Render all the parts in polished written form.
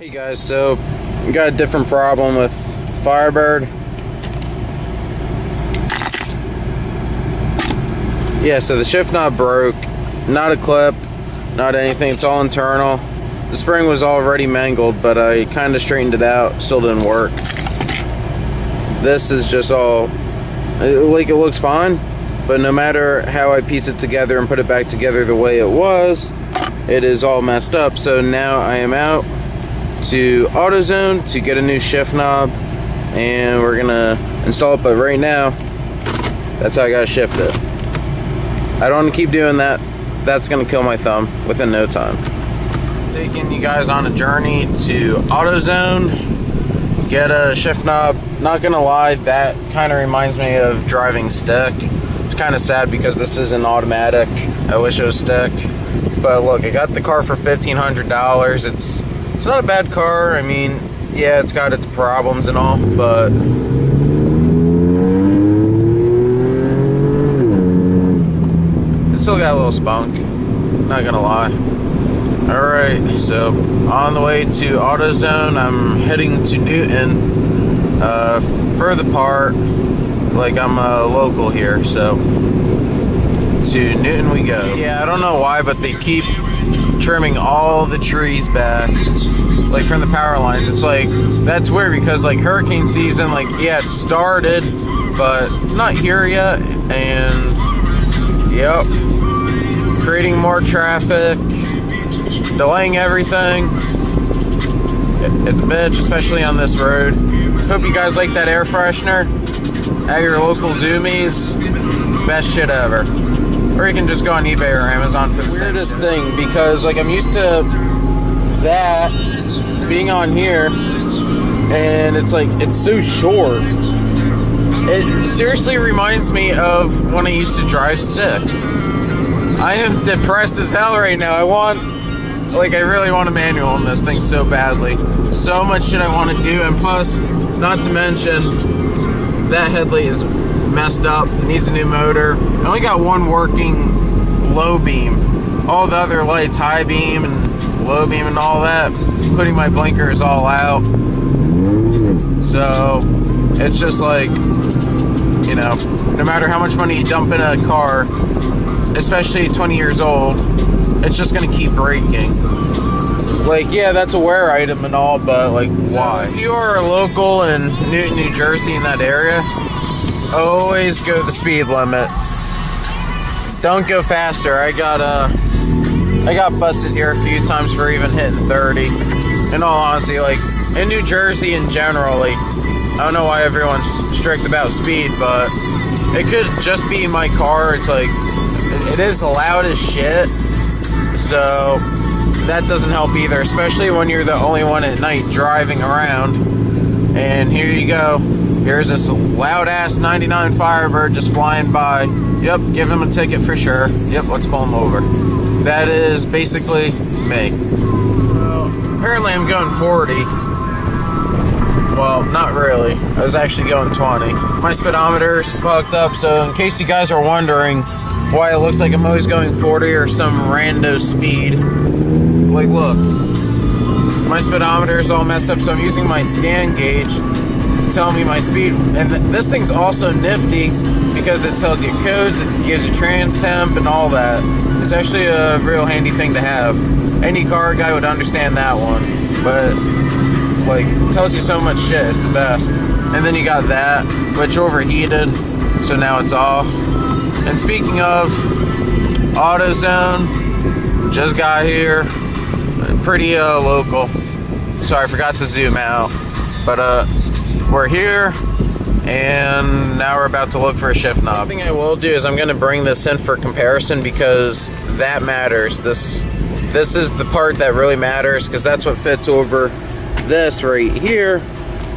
Hey guys, so we got a different problem with Firebird. Yeah, so the shift knob broke, not a clip, not anything, it's all internal. The spring was already mangled, but I kind of straightened it out, still didn't work. This is just all, like, it looks fine, but no matter how I piece it together and put it back together the way it was, it is all messed up. So now I am out to AutoZone to get a new shift knob, and we're gonna install it. But right now, that's how I gotta shift it. I don't want to keep doing that. That's gonna kill my thumb within no time. Taking you guys on a journey to AutoZone, get a shift knob. Not gonna lie, that kind of reminds me of driving stick. It's kind of sad because this is an automatic. I wish it was stick. But look, I got the car for $1,500. It's not a bad car. I mean, yeah, it's got its problems and all, but it's still got a little spunk, not gonna lie. Alright, so on the way to AutoZone, I'm heading to Newton for the part. Like, I'm a local here, so to Newton we go. Yeah, I don't know why, but they keep trimming all the trees back, like from the power lines. It's like, that's weird because like hurricane season, like, yeah, it started, but it's not here yet. And yep, creating more traffic, delaying everything. It's a bitch, especially on this road. Hope you guys like that air freshener at your local Zoomies. Best shit ever. Or you can just go on eBay or Amazon for the weirdest thing, because like I'm used to that being on here, and it's like, it's so short. It seriously reminds me of when I used to drive stick. I am depressed as hell right now. I really want a manual on this thing so badly. So much shit I want to do, and plus, not to mention, that headlight is messed up. It needs a new motor. I only got one working low beam. All the other lights, high beam and low beam and all that, including my blinker, is all out. So it's just like, you know, no matter how much money you dump in a car, especially 20 years old, it's just gonna keep breaking. Like, yeah, that's a wear item and all, but like, why? So if you are a local in Newton, New Jersey, in that area, always go the speed limit. Don't go faster. I got busted here a few times for even hitting 30. In all honesty, like, in New Jersey in general, like, I don't know why everyone's strict about speed, but it could just be my car. It's like, it is loud as shit, so that doesn't help either, especially when you're the only one at night driving around. And here you go. Here's this loud-ass 99 Firebird just flying by. Yep, give him a ticket for sure. Yep, let's pull him over. That is basically me. Well, apparently I'm going 40. Well, not really. I was actually going 20. My speedometer's fucked up, so in case you guys are wondering why it looks like I'm always going 40 or some rando speed, like, look. My speedometer is all messed up, so I'm using my scan gauge to tell me my speed. And this thing's also nifty because it tells you codes, it gives you trans temp and all that. It's actually a real handy thing to have. Any car guy would understand that one, but like, it tells you so much shit. It's the best. And then you got that, which overheated, so now it's off. And speaking of AutoZone, just got here. Pretty local. Sorry, I forgot to zoom out. But we're here, and now we're about to look for a shift knob. The thing I will do is I'm gonna bring this in for comparison, because that matters. This is the part that really matters, because that's what fits over this right here.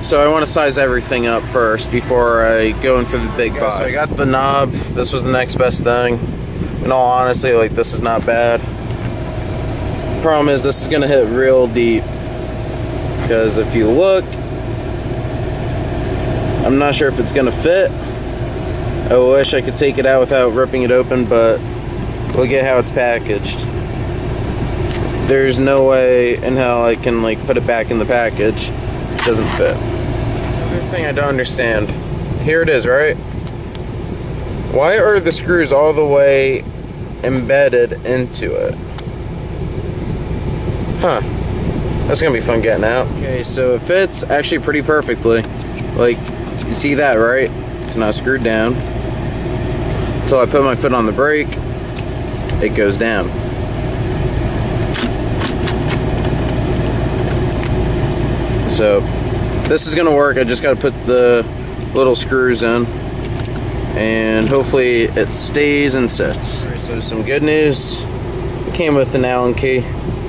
So I want to size everything up first before I go in for the big buy. So I got the knob. This was the next best thing. In all honesty, like, this is not bad. Problem is, this is gonna hit real deep, because if you look, I'm not sure if it's gonna fit. I wish I could take it out without ripping it open, but look at how it's packaged. there's no way in hell I can like put it back in the package. It doesn't fit. Another thing I don't understand. Here it is, right? Why are the screws all the way embedded into it? Huh. That's gonna be fun getting out. Okay, so it fits actually pretty perfectly. Like, you see that, right? It's not screwed down. Until I put my foot on the brake, it goes down. So, this is gonna work. I just gotta put the little screws in, and hopefully it stays and sits. All right, so some good news. It came with an Allen key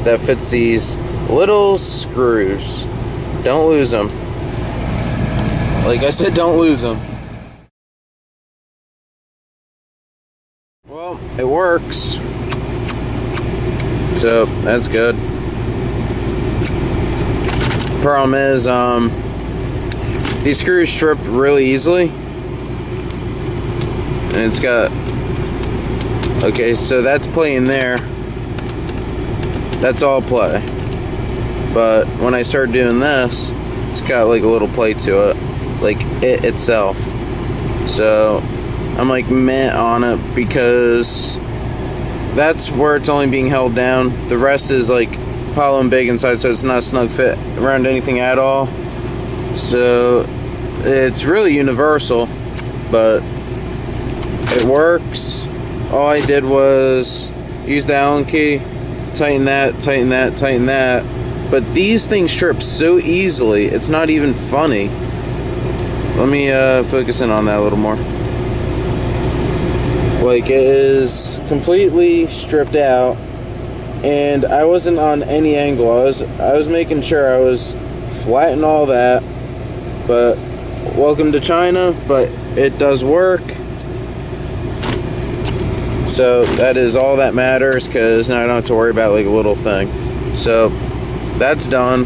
that fits these little screws. Don't lose them. Like I said, don't lose them. Well, it works. So, that's good. Problem is, these screws strip really easily. And it's got... Okay, so that's play in there. That's all play. But when I start doing this, it's got like a little play to it. Like it itself. So I'm like meh on it because that's where it's only being held down. The rest is like hollow and big inside, so it's not a snug fit around anything at all. So it's really universal, but it works. All I did was use the Allen key, tighten that, tighten that, tighten that. But these things strip so easily, it's not even funny. Let me focus in on that a little more. Like, it is completely stripped out, and I wasn't on any angle. I was making sure I was flat and all that. But welcome to China, but it does work. So that is all that matters, because now I don't have to worry about like a little thing. So that's done.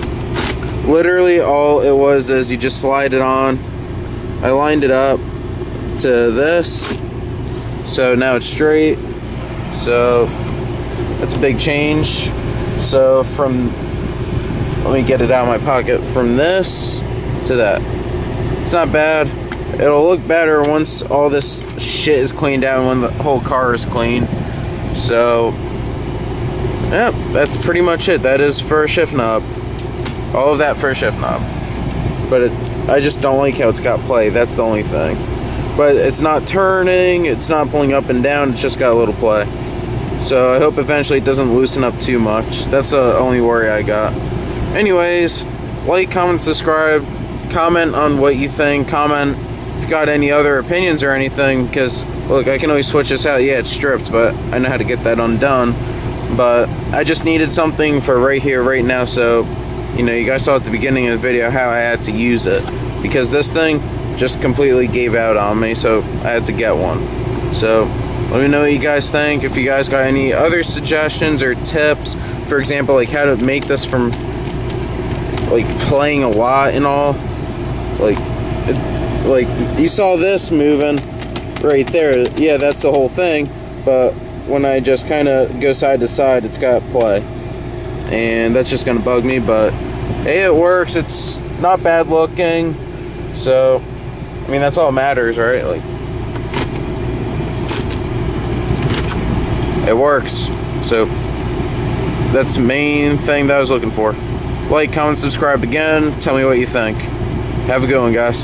Literally all it was is you just slide it on. I lined it up to this, so now it's straight. So that's a big change. So from, let me get it out of my pocket, from this to that. It's not bad. It'll look better once all this shit is cleaned out and when the whole car is clean. So yeah, that's pretty much it. That is for a shift knob. All of that for a shift knob. But I just don't like how it's got play. That's the only thing. But it's not turning, it's not pulling up and down, it's just got a little play. So I hope eventually it doesn't loosen up too much. That's the only worry I got. Anyways, like, comment, subscribe, comment on what you think, comment if you got any other opinions or anything, because look, I can always switch this out. Yeah, it's stripped, but I know how to get that undone. But I just needed something for right here, right now, so you know, you guys saw at the beginning of the video how I had to use it, because this thing just completely gave out on me, so I had to get one. So let me know what you guys think. If you guys got any other suggestions or tips, for example, like how to make this from like playing a lot and all, like you saw this moving right there. Yeah, that's the whole thing. But when I just kind of go side to side, it's got play, and that's just gonna bug me. But hey, it works. It's not bad looking. So I mean, that's all that matters, right? Like, it works. So that's the main thing that I was looking for. Like, comment, subscribe again. Tell me what you think. Have a good one, guys.